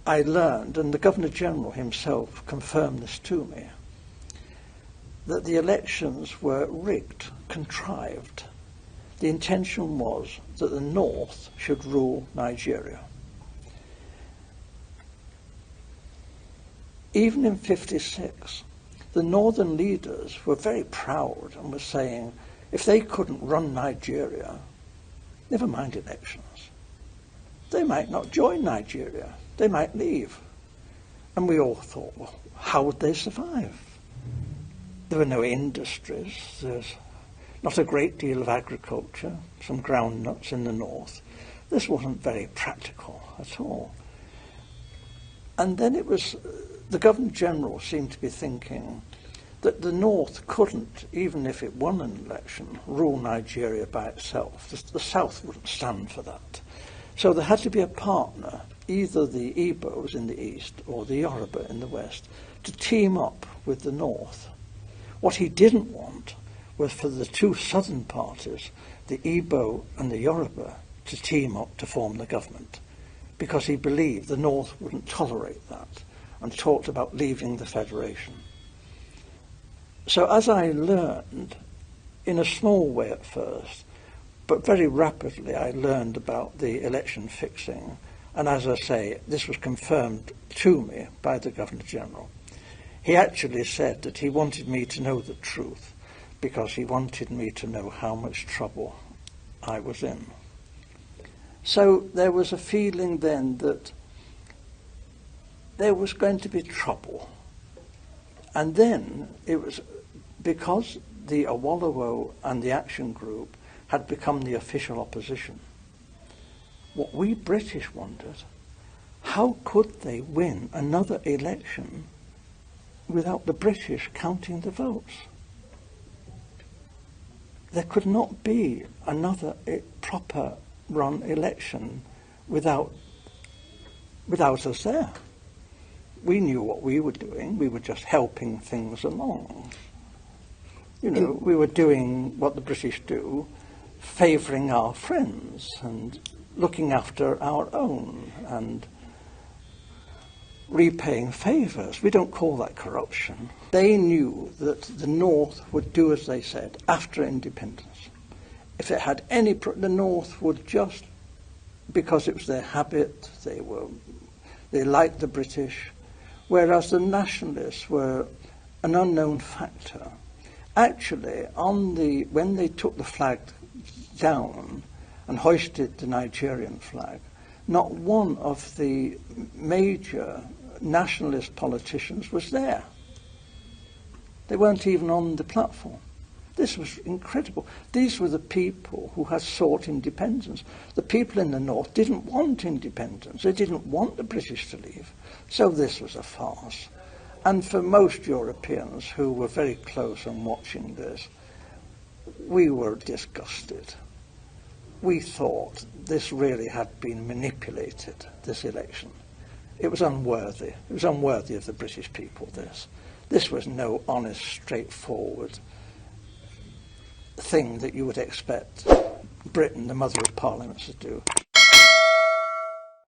I learned, and the Governor-General himself confirmed this to me, that the elections were rigged, contrived. The intention was that the North should rule Nigeria. Even in '56, the Northern leaders were very proud and were saying, if they couldn't run Nigeria, never mind elections. They might not join Nigeria. They might leave. And we all thought, well, how would they survive? There were no industries. There's not a great deal of agriculture, some groundnuts in the north. This wasn't very practical at all. And then it was, the Governor-General seemed to be thinking that the North couldn't, even if it won an election, rule Nigeria by itself. The South wouldn't stand for that. So there had to be a partner, either the Igbos in the east or the Yoruba in the west, to team up with the North. What he didn't want was for the two southern parties, the Igbo and the Yoruba, to team up to form the government, because he believed the North wouldn't tolerate that and talked about leaving the federation. So as I learned, in a small way at first, but very rapidly I learned about the election fixing, and as I say, this was confirmed to me by the Governor-General. He actually said that he wanted me to know the truth because he wanted me to know how much trouble I was in. So there was a feeling then that there was going to be trouble. And then it was because the Awolowo and the Action Group had become the official opposition. What we British wondered, how could they win another election without the British counting the votes? There could not be another proper run election without us there. We knew what we were doing. We were just helping things along. You know, we were doing what the British do, favouring our friends and looking after our own and repaying favours. We don't call that corruption. They knew that the North would do as they said after independence. If it had any, the North would just, because it was their habit, they liked the British, whereas the nationalists were an unknown factor. Actually, when they took the flag down and hoisted the Nigerian flag, not one of the major nationalist politicians was there. They weren't even on the platform. This was incredible. These were the people who had sought independence. The people in the North didn't want independence. They didn't want the British to leave. So this was a farce. And for most Europeans who were very close and watching this, we were disgusted. We thought this really had been manipulated, this election. It was unworthy. It was unworthy of the British people, this. This was no honest, straightforward thing that you would expect Britain, the mother of parliaments, to do.